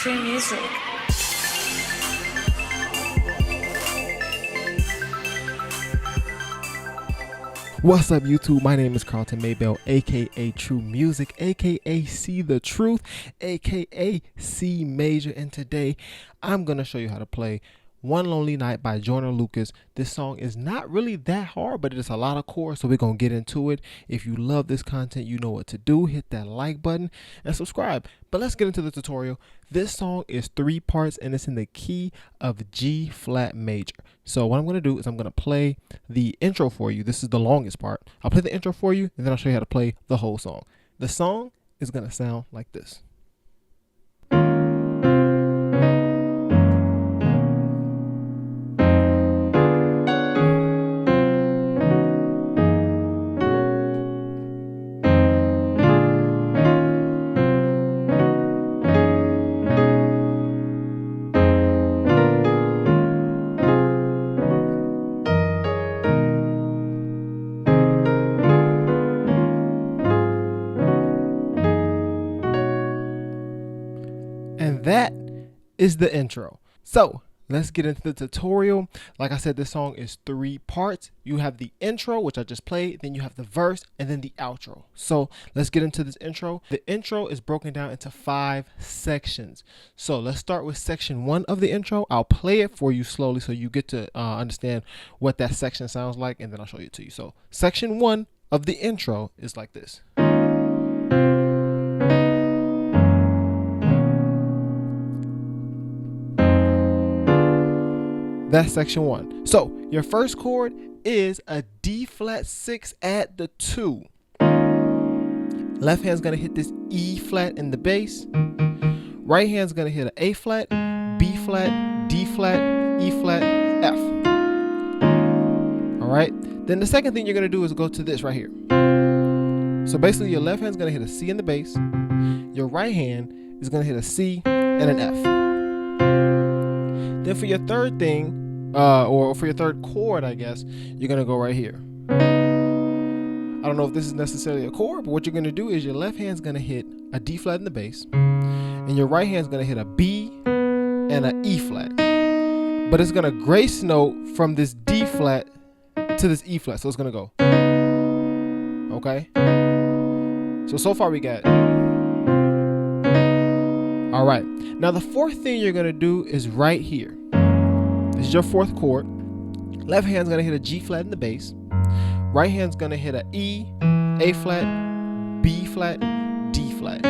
True music. What's up, YouTube? My name is Carleton Maybell, aka True Music, aka See the Truth, aka C Major, and today I'm gonna show you how to play One Lonely Night by Joyner Lucas. This song is not really that hard, but it is a lot of chords, so we're gonna get into it. If you love this content, you know what to do. Hit that like button and subscribe. But let's get into the tutorial. This song is 3 parts and it's in the key of G flat major. So what I'm gonna do is I'm gonna play the intro for you. This is the longest part. I'll play the intro for you and then I'll show you how to play the whole song. The song is gonna sound like this. And that is the intro. So let's get into the tutorial. Like I said, this song is 3 parts. You have the intro, which I just played, then you have the verse, and then the outro. So let's get into this intro. The intro is broken down into 5 sections. So let's start with section 1 of the intro. I'll play it for you slowly so you get to understand what that section sounds like, and then I'll show it to you. So section 1 of the intro is like this. That's section 1. So your first chord is a D flat 6 at the 2. Left hand's gonna hit this E flat in the bass. Right hand's gonna hit an A flat, B flat, D flat, E flat, F. All right. Then the second thing you're gonna do is go to this right here. So basically your left hand's gonna hit a C in the bass. Your right hand is gonna hit a C and an F. Then for your third thing, or for your third chord, I guess, you're gonna go right here. I don't know if this is necessarily a chord, but what you're gonna do is your left hand's gonna hit a D flat in the bass, and your right hand's gonna hit a B and an E flat. But it's gonna grace note from this D flat to this E flat, so it's gonna go. Okay. So far we got. All right. Now the fourth thing you're gonna do is right here. This is your fourth chord. Left hand's gonna hit a G flat in the bass. Right hand's gonna hit a E, A flat, B flat, D flat.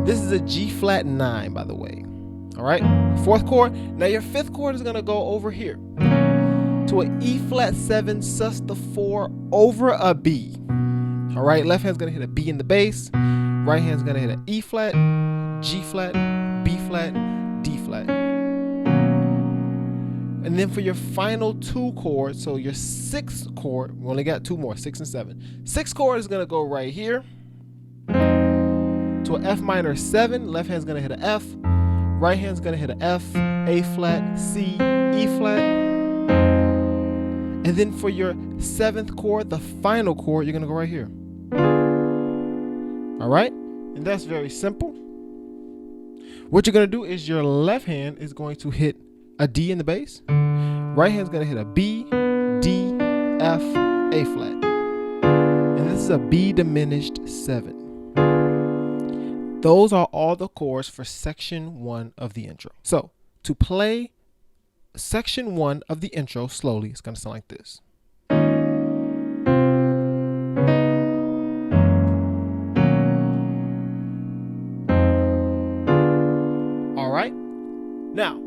This is a G flat 9, by the way. All right. Fourth chord. Now your fifth chord is gonna go over here to an E flat 7 sus4 over a B. All right. Left hand's gonna hit a B in the bass. Right hand's gonna hit an E flat, G flat, B flat, D flat. And then for your final 2 chords, so your 6th chord, we only got 2 more, 6 and 7. 6th chord is gonna go right here to an F minor 7. Left hand's gonna hit an F. Right hand's gonna hit an F, A flat, C, E flat. And then for your 7th chord, the final chord, you're gonna go right here. All right, and that's very simple. What you're gonna do is your left hand is going to hit a D in the bass. Right hand's gonna hit a B, D, F, A flat. And this is a B diminished 7. Those are all the chords for section 1 of the intro. So to play section 1 of the intro slowly, it's gonna sound like this. Now,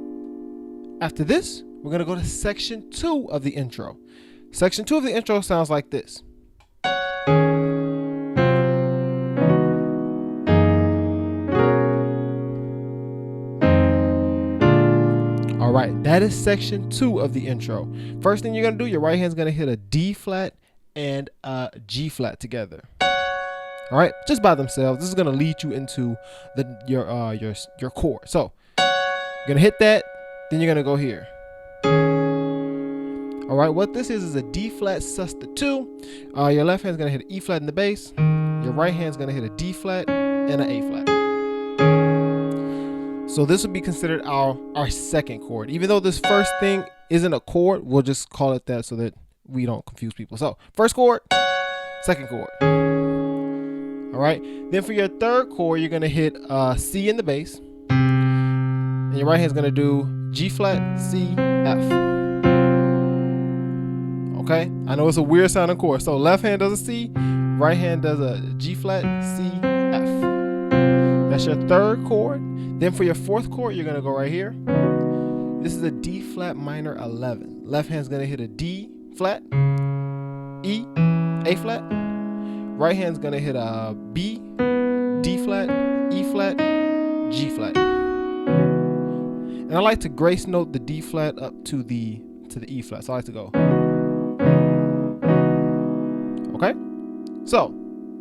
after this, we're going to go to section 2 of the intro. Section 2 of the intro sounds like this. All right, that is section 2 of the intro. First thing you're going to do, your right hand's going to hit a D flat and a G flat together. All right, just by themselves. This is going to lead you into your chord. So, you're gonna hit that, then you're gonna go here. All right, what this is a D flat sus2. Your left hand's gonna hit an E flat in the bass. Your right hand's gonna hit a D flat and an A flat. So this would be considered our second chord. Even though this first thing isn't a chord, we'll just call it that so that we don't confuse people. So first chord, second chord. All right. Then for your third chord, you're gonna hit C in the bass, and your right hand's gonna do G flat, C, F. Okay. I know it's a weird sounding chord. So left hand does a C, right hand does a G flat, C, F. That's your third chord. Then for your fourth chord, you're gonna go right here. This is a D flat minor 11. Left hand's gonna hit a D flat, E, A flat. Right hand's gonna hit a B, D flat, E flat, G flat. And I like to grace note the D flat up to the E flat. So I like to go. Okay? So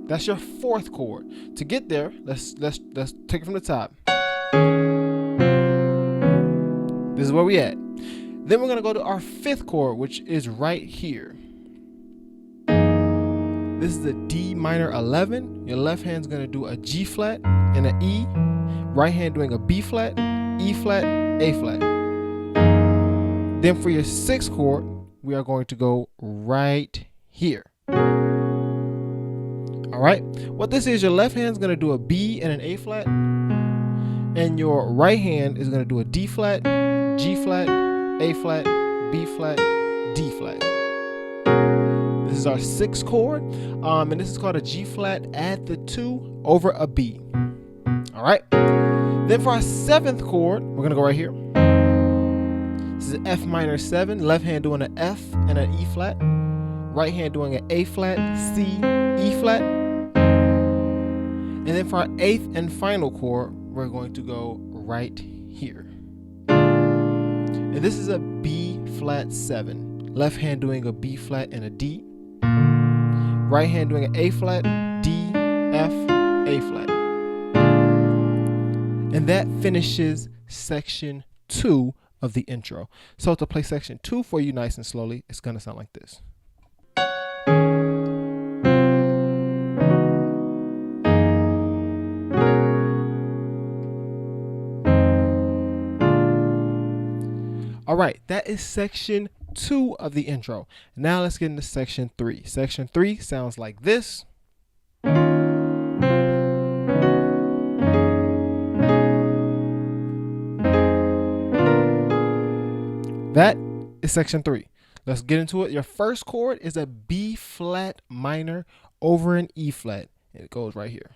that's your fourth chord. To get there, let's take it from the top. This is where we at. Then we're gonna go to our fifth chord, which is right here. This is a D minor 11. Your left hand's gonna do a G flat and an E. Right hand doing a B flat, E flat, A flat. Then for your sixth chord, we are going to go right here. All right. What this is, your left hand's gonna do a B and an A flat, and your right hand is gonna do a D flat, G flat, A flat, B flat, D flat. This is our sixth chord, and this is called a G flat add the 2 over a B. All right. Then for our seventh chord, we're gonna go right here. This is an F minor 7. Left hand doing an F and an E flat. Right hand doing an A flat, C, E flat. And then for our eighth and final chord, we're going to go right here. And this is a B flat 7. Left hand doing a B flat and a D. Right hand doing an A flat, D, F, A flat. And that finishes section 2 of the intro. So to play section 2 for you nice and slowly, it's gonna sound like this. All right, that is section 2 of the intro. Now let's get into section 3. Section 3 sounds like this. That is section 3. Let's get into it. Your first chord is a B flat minor over an E flat. It goes right here.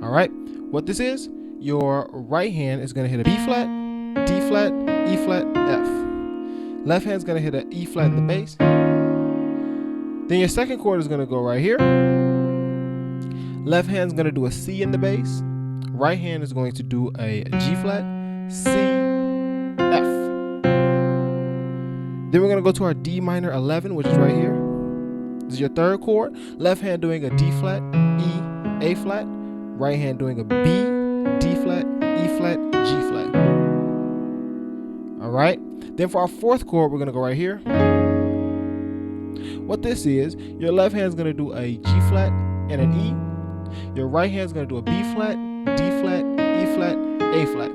All right, what this is, your right hand is gonna hit a B flat, D flat, E flat, F. Left hand's gonna hit an E flat in the bass. Then your second chord is gonna go right here. Left hand's gonna do a C in the bass. Right hand is going to do a G flat, C, F. Then we're gonna go to our D minor 11, which is right here. This is your third chord. Left hand doing a D flat, E, A flat. Right hand doing a B, D flat, E flat, G flat. All right. Then for our fourth chord, we're gonna go right here. What this is, your left hand is gonna do a G flat and an E. Your right hand is gonna do a B flat, D flat, E flat, A flat.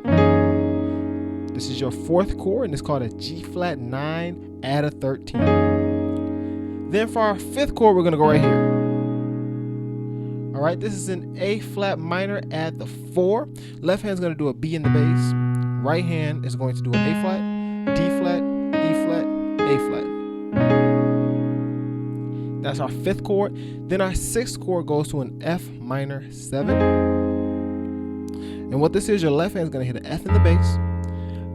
This is your fourth chord, and it's called a G flat 9 add a 13. Then for our fifth chord, we're gonna go right here. All right, this is an A flat minor add the 4. Left hand's gonna do a B in the bass. Right hand is going to do an A flat, D flat, E flat, A flat. That's our fifth chord. Then our sixth chord goes to an F minor 7. And what this is, your left hand is going to hit an F in the bass,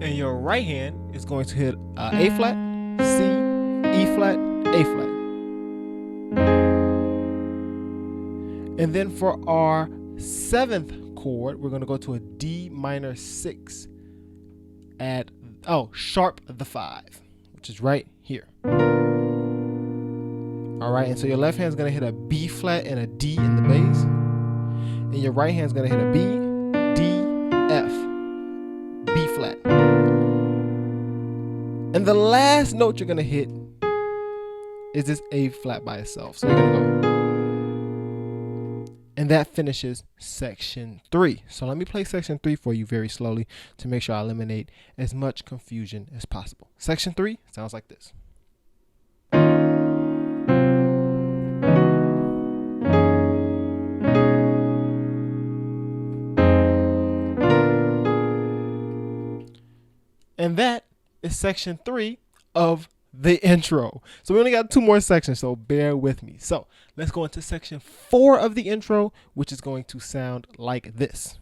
and your right hand is going to hit A flat, C, E flat, A flat. And then for our seventh chord, we're going to go to a D minor 6 at sharp the 5, which is right here. All right, and so your left hand is gonna hit a B flat and a D in the bass, and your right hand is gonna hit a B, D, F, B flat. And the last note you're gonna hit is this A flat by itself. So you're gonna go, and And that finishes section 3. So let me play section 3 for you very slowly to make sure I eliminate as much confusion as possible. Section 3 sounds like this. And that is section 3 of the intro. So we only got 2 more sections, so bear with me. So let's go into section 4 of the intro, which is going to sound like this.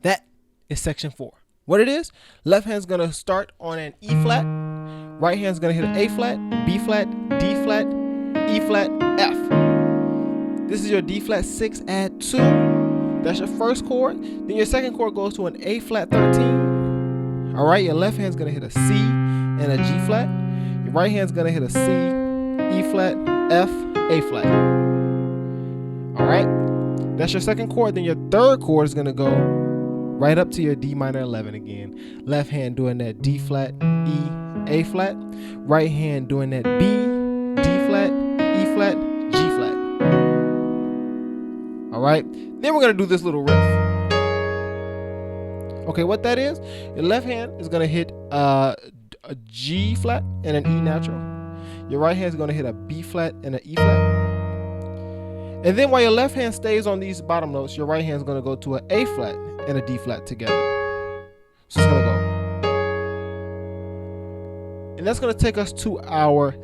That is section 4. What it is, left hand's gonna start on an E flat, right hand's gonna hit an A flat, B flat, D flat, E flat, F. This is your D flat 6 add 2. That's your first chord. Then your second chord goes to an A flat 13. All right, your left hand's gonna hit a C and a G flat. Your right hand's gonna hit a C, E flat, F, A flat. All right, that's your second chord. Then your third chord is gonna go right up to your D minor 11 again. Left hand doing that D flat, E, A flat. Right hand doing that B, D flat, E flat, G flat. All right, then we're gonna do this little riff. Okay, what that is, your left hand is gonna hit a G flat and an E natural. Your right hand is gonna hit a B flat and an E flat. And then while your left hand stays on these bottom notes, your right hand is gonna go to an A flat and a D flat together. So it's gonna go. And that's gonna take us to our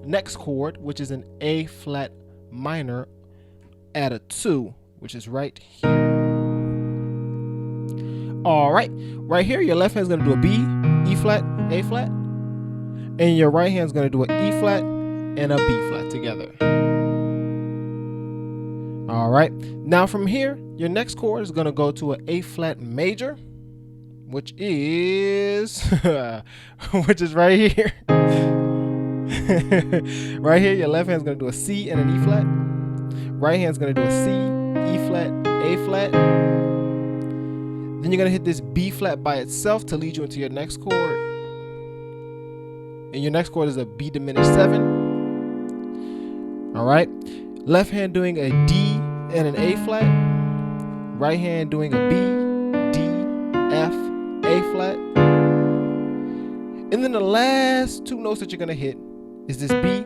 next chord, which is an A flat minor add a 2, which is right here. All right, right here, your left hand is gonna do a B, E flat, A flat, and your right hand is gonna do an E flat and a B flat together. All right, now from here, your next chord is gonna go to an A flat major, which is which is right here. Right here, your left hand is gonna do a C and an E flat. Right hand's gonna do a C, E flat, A flat. Then you're gonna hit this B flat by itself to lead you into your next chord. And your next chord is a B diminished 7. All right. Left hand doing a D and an A flat. Right hand doing a B, D, F, A flat. And then the last 2 notes that you're gonna hit is this B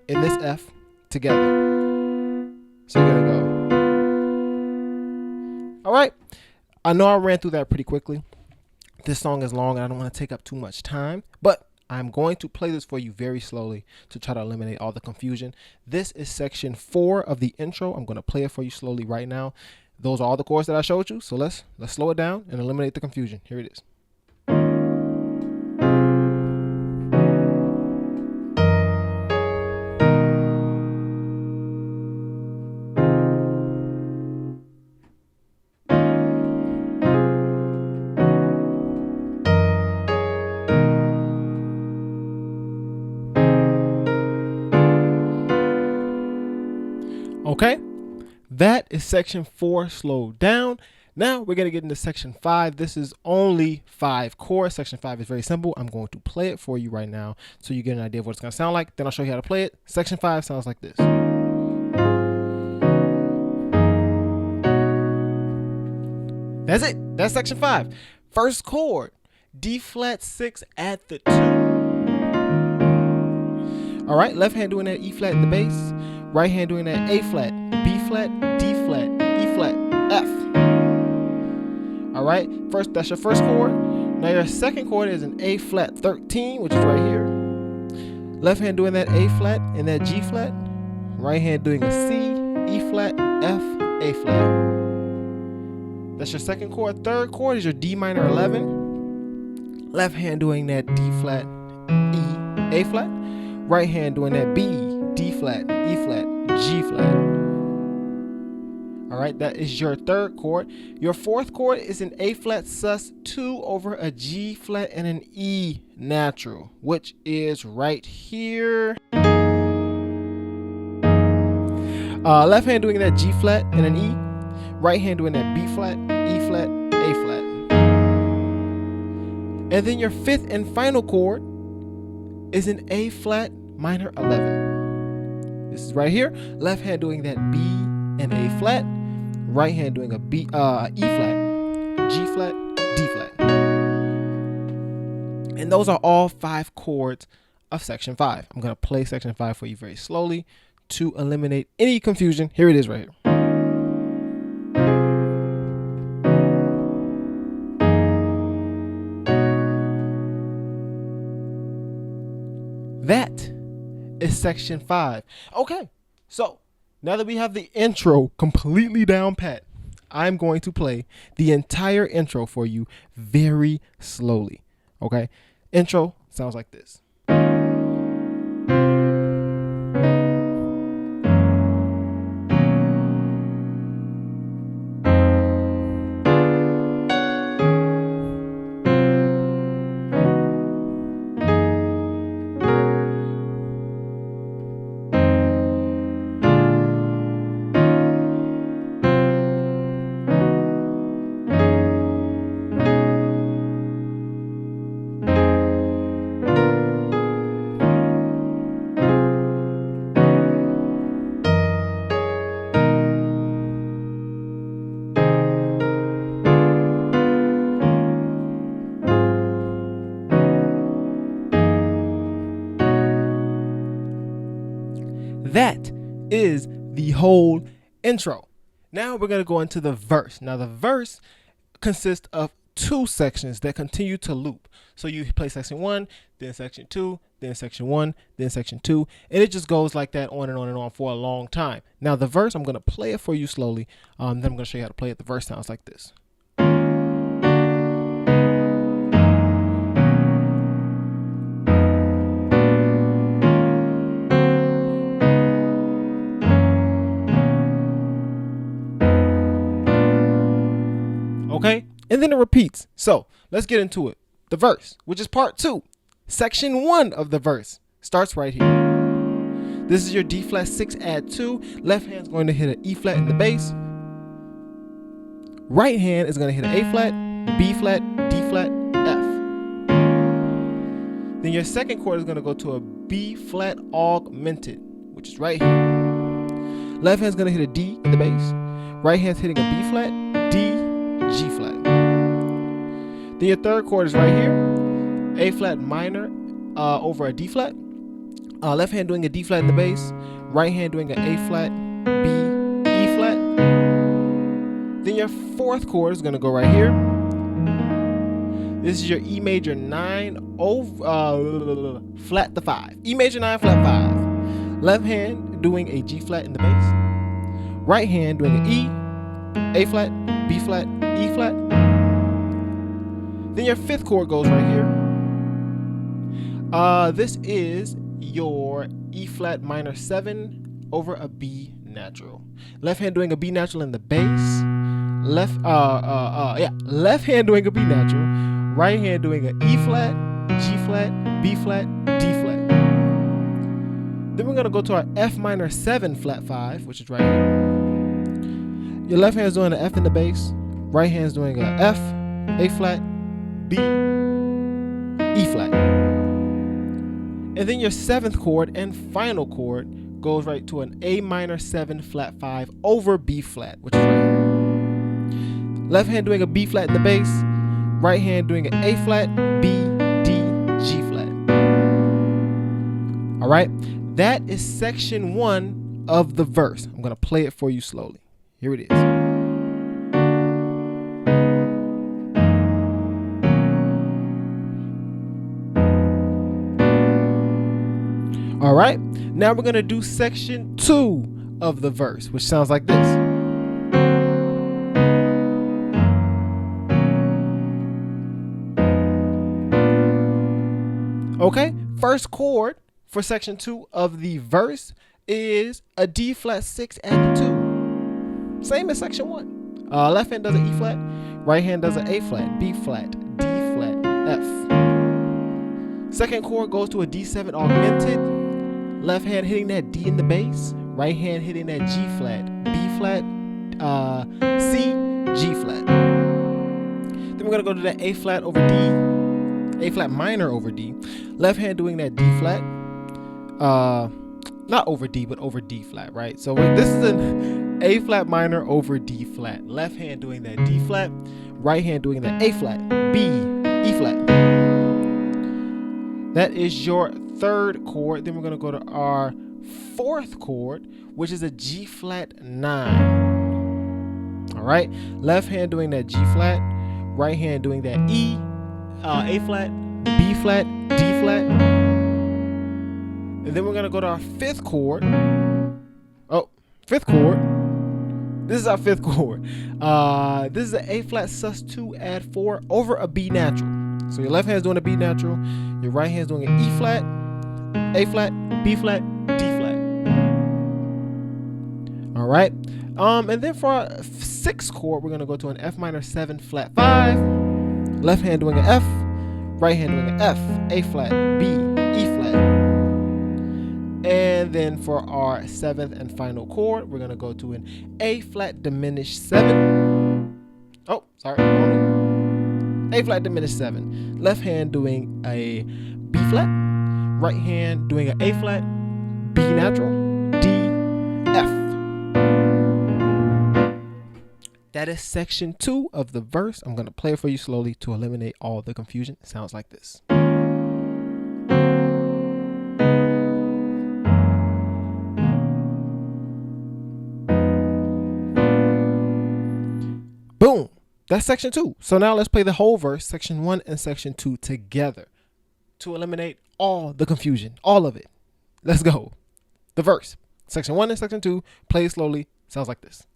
and this F together. So you're gonna go. All right. I know I ran through that pretty quickly. This song is long and I don't want to take up too much time, but I'm going to play this for you very slowly to try to eliminate all the confusion. This is section 4 of the intro. I'm going to play it for you slowly right now. Those are all the chords that I showed you. So let's slow it down and eliminate the confusion. Here it is. Okay, that is section 4 slowed down. Now we're going to get into section 5. This is only 5 chords. Section 5 is very simple. I'm going to play it for you right now so you get an idea of what it's going to sound like. Then I'll show you how to play it. Section 5 sounds like this. That's it. That's section 5. First chord, D flat 6 at the 2. All right, left hand doing that E flat in the bass. Right hand doing that A flat, B flat, D flat, E flat, F. All right, that's your first chord. Now your second chord is an A flat 13, which is right here. Left hand doing that A flat and that G flat. Right hand doing a C, E flat, F, A flat. That's your second chord. Third chord is your D minor 11. Left hand doing that D flat, E, A flat. Right hand doing that B, D flat, E flat, G flat. All right, that is your third chord. Your fourth chord is an A flat sus 2 over a G flat and an E natural, which is right here. Left hand doing that G flat and an E. Right hand doing that B flat, E flat, A flat. And then your fifth and final chord is an A flat minor 11. This is right here. Left hand doing that B and A flat. Right hand doing a E flat, G flat, D flat. And those are all 5 chords of section 5. I'm going to play section 5 for you very slowly to eliminate any confusion. Here it is right here. That is section 5. Okay, so now that we have the intro completely down pat, I'm going to play the entire intro for you very slowly. Okay, intro sounds like this. That is the whole intro. Now we're going to go into the verse. Now the verse consists of 2 sections that continue to loop. So you play section 1, then section 2, then section 1, then section 2, and it just goes like that on and on and on for a long time. Now the verse, I'm going to play it for you slowly. Then I'm going to show you how to play it. The verse sounds like this. Okay, and then it repeats. So let's get into it. The verse, which is part 2, section 1 of the verse, starts right here. This is your D flat 6 add 2. Left hand's going to hit an E flat in the bass. Right hand is going to hit an A flat, B flat, D flat, F. Then your second chord is going to go to a B flat augmented, which is right here. Left hand's going to hit a D in the bass. Right hand's hitting a B flat, D, G flat. Then your third chord is right here, A flat minor over a D flat. Left hand doing a D flat in the bass, right hand doing an A flat, B, E flat. Then your fourth chord is going to go right here. This is your E major 9 over flat to 5. E major 9 flat 5. Left hand doing a G flat in the bass. Right hand doing an E, A flat, B flat, E flat. Then your fifth chord goes right here. This is your E flat minor 7 over a B natural. Left hand doing a B natural in the bass. Left hand doing a B natural. Right hand doing an E flat, G flat, B flat, D flat. Then we're gonna go to our F minor 7 flat 5, which is right here. Your left hand's doing an F in the bass. Right hand's doing a F, A flat, B, E flat. And then your 7th chord and final chord goes right to an A minor 7 flat 5 over B flat, which is right here. Left hand doing a B flat in the bass. Right hand doing an A flat, B, D, G flat. All right, that is section 1 of the verse. I'm gonna play it for you slowly. Here it is. All right, now we're gonna do section 2 of the verse, which sounds like this. Okay, first chord for section 2 of the verse is a D flat 6 add 2. Same as section 1. Left hand does an E flat, right hand does an A flat, B flat, D flat, F. Second chord goes to a D7 augmented. Left hand hitting that D in the bass, right hand hitting that G flat, B flat, C, G flat. Then we're gonna go to that A flat over D, A flat minor over D. Left hand doing that D flat. Not over D, but over D flat, right? So this is an A flat minor over D flat. Left hand doing that D flat. Right hand doing that A flat, B, E flat. That is your third chord. Then we're going to go to our fourth chord, which is a G flat 9. All right. Left hand doing that G flat. Right hand doing that E, A flat, B flat, D flat. And then we're going to go to our fifth chord. Oh, fifth chord. This is our fifth chord. This is an A flat sus2 add 4 over a B natural. So your left hand's doing a B natural. Your right hand's doing an E flat, A flat, B flat, D flat. All right. And then for our sixth chord, we're going to go to an F minor 7 flat 5. Left hand doing an F. Right hand doing an F, A flat, B, E flat. And then for our seventh and final chord, we're going to go to an A flat diminished 7. Oh, sorry. A flat diminished 7. Left hand doing a B flat. Right hand doing an A flat, B natural, D, F. That is section 2 of the verse. I'm going to play it for you slowly to eliminate all the confusion. It sounds like this. Boom. That's section 2. So now let's play the whole verse, section 1 and section 2 together to eliminate all the confusion, all of it. Let's go. The verse, section 1 and section 2, play slowly. Sounds like this.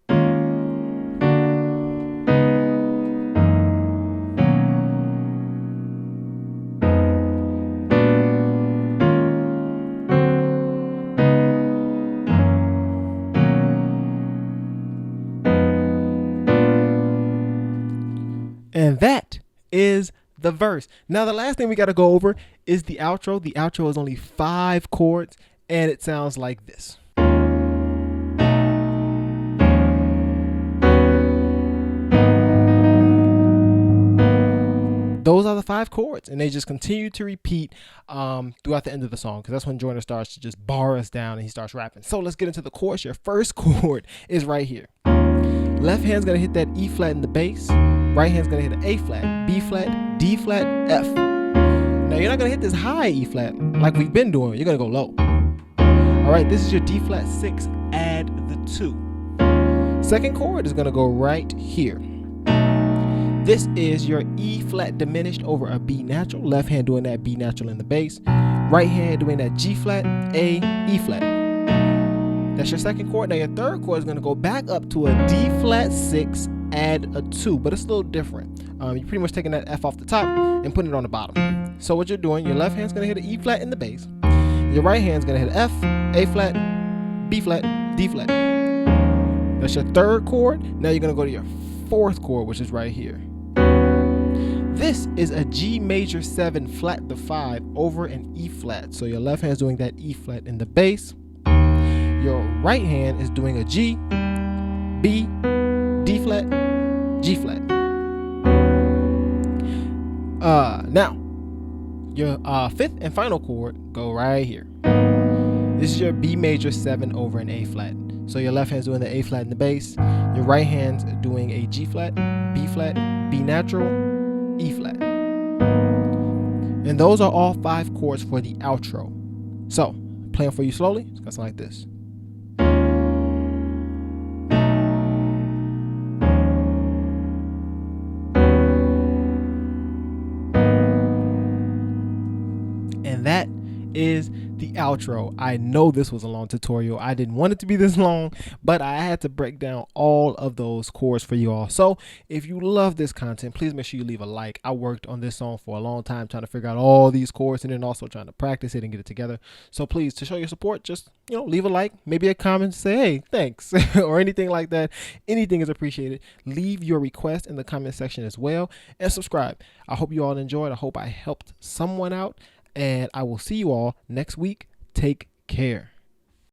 And that is the verse. Now, the last thing we got to go over is the outro. The outro is only 5 chords, and it sounds like this. Those are the 5 chords, and they just continue to repeat throughout the end of the song, because that's when Joyner starts to just bar us down and he starts rapping. So let's get into the chords. Your first chord is right here. Left hand's going to hit that E flat in the bass. Right hand's going to hit an A flat, B flat, D flat, F. Now, you're not going to hit this high E flat like we've been doing. You're going to go low. All right, this is your D flat 6, add the 2. Second chord is going to go right here. This is your E flat diminished over a B natural. Left hand doing that B natural in the bass. Right hand doing that G flat, A, E flat. That's your second chord. Now your third chord is going to go back up to a D flat 6, add a 2, but it's a little different. You're pretty much taking that F off the top and putting it on the bottom. So what you're doing, your left hand's going to hit an E flat in the bass. Your right hand's going to hit F, A flat, B flat, D flat. That's your third chord. Now you're going to go to your fourth chord, which is right here. This is a G major 7 flat the 5 over an E flat. So your left hand's doing that E flat in the bass. Your right hand is doing a G, B, D flat, G flat. Now, your fifth and final chord go right here. This is your B major 7 over an A flat. So your left hand's doing the A flat in the bass. Your right hand's doing a G flat, B flat, B natural, E flat. And those are all 5 chords for the outro. So, playing for you slowly, it's gonna sound like this. And that is the outro. I know this was a long tutorial. I didn't want it to be this long, but I had to break down all of those chords for you all. So if you love this content, please make sure you leave a like. I worked on this song for a long time trying to figure out all these chords and then also trying to practice it and get it together. So please, to show your support, just leave a like, maybe a comment, say hey, thanks or anything like that. Anything is appreciated. Leave your request in the comment section as well, and subscribe. I hope you all enjoyed. I hope I helped someone out. And I will see you all next week. Take care.